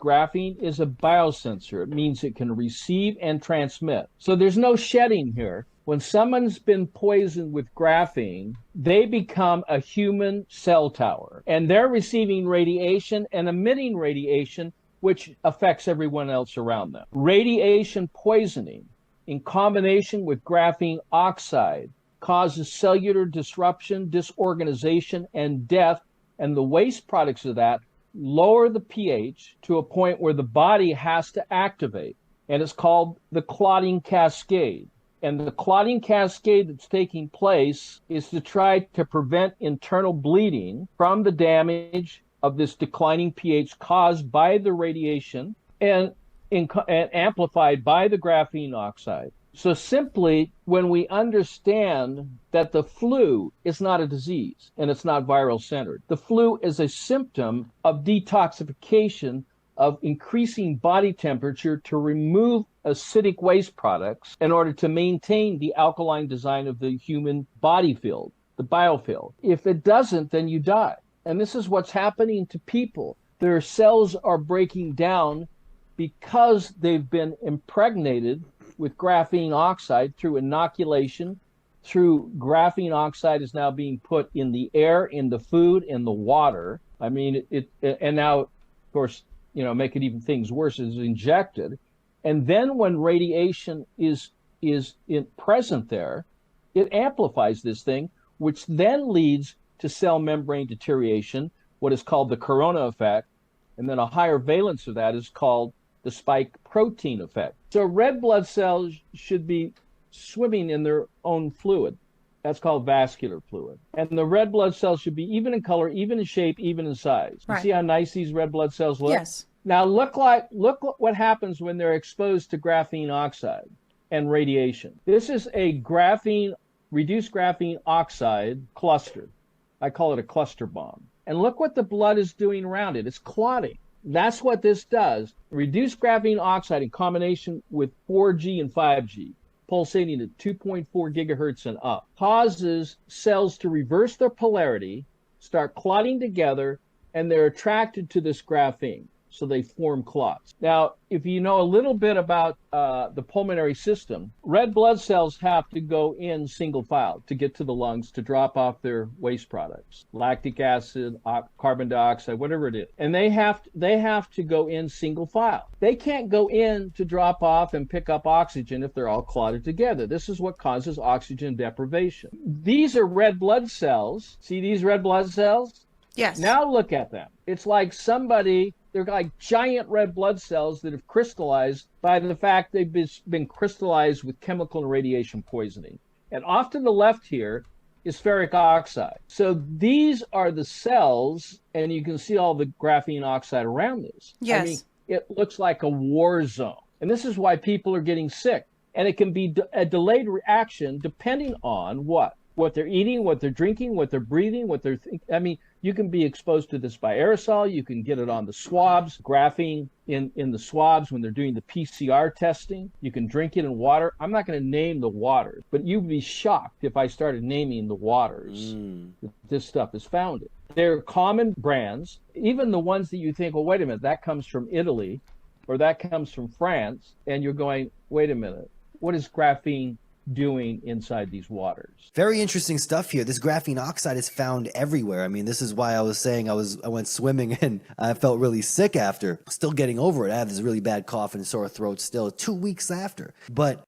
Graphene is a biosensor. It means it can receive and transmit. So there's no shedding here. When someone's been poisoned with graphene, they become a human cell tower, and they're receiving radiation and emitting radiation, which affects everyone else around them. Radiation poisoning in combination with graphene oxide causes cellular disruption, disorganization, and death, and the waste products of that lower the pH to a point where the body has to activate, and it's called the clotting cascade. And the clotting cascade that's taking place is to try to prevent internal bleeding from the damage of this declining pH caused by the radiation and amplified by the graphene oxide. So simply, when we understand that the flu is not a disease and it's not viral centered, the flu is a symptom of detoxification, of increasing body temperature to remove acidic waste products in order to maintain the alkaline design of the human body field, the biofield. If it doesn't, then you die. And this is what's happening to people. Their cells are breaking down because they've been impregnated with graphene oxide through inoculation, through graphene oxide is now being put in the air, in the food, in the water. I mean, and now, of course, make it even things worse, is injected. And then when radiation is present there, it amplifies this thing, which then leads to cell membrane deterioration, what is called the corona effect. And then a higher valence of that is called the spike protein effect. So red blood cells should be swimming in their own fluid. That's called vascular fluid. And the red blood cells should be even in color, even in shape, even in size. You see how nice these red blood cells look? Yes. Now look what happens when they're exposed to graphene oxide and radiation. This is a reduced graphene oxide cluster. I call it a cluster bomb. And look what the blood is doing around it. It's clotting. That's what this does. Reduced graphene oxide in combination with 4G and 5G, pulsating at 2.4 gigahertz and up, causes cells to reverse their polarity, start clotting together, and they're attracted to this graphene. So they form clots. Now, if you know a little bit about the pulmonary system, red blood cells have to go in single file to get to the lungs to drop off their waste products, lactic acid, carbon dioxide, whatever it is. And they have to go in single file. They can't go in to drop off and pick up oxygen if they're all clotted together. This is what causes oxygen deprivation. These are red blood cells. See these red blood cells? Yes. Now look at them. It's like they're like giant red blood cells that have crystallized by the fact they've been crystallized with chemical and radiation poisoning. And off to the left here is ferric oxide. So these are the cells, and you can see all the graphene oxide around this. Yes. I mean, it looks like a war zone. And this is why people are getting sick. And it can be a delayed reaction depending on what they're eating, what they're drinking, what they're breathing, I mean, you can be exposed to this by aerosol. You can get it on the swabs, graphene in the swabs when they're doing the PCR testing. You can drink it in water. I'm not going to name the waters, but you'd be shocked if I started naming the waters that this stuff is found in. They're common brands, even the ones that you think, well, wait a minute, that comes from Italy or that comes from France. And you're going, wait a minute, what is graphene doing inside these waters? Very interesting stuff here. This graphene oxide is found everywhere. I mean, this is why I was saying I went swimming and I felt really sick after. Still getting over it. I have this really bad cough and sore throat still 2 weeks after. But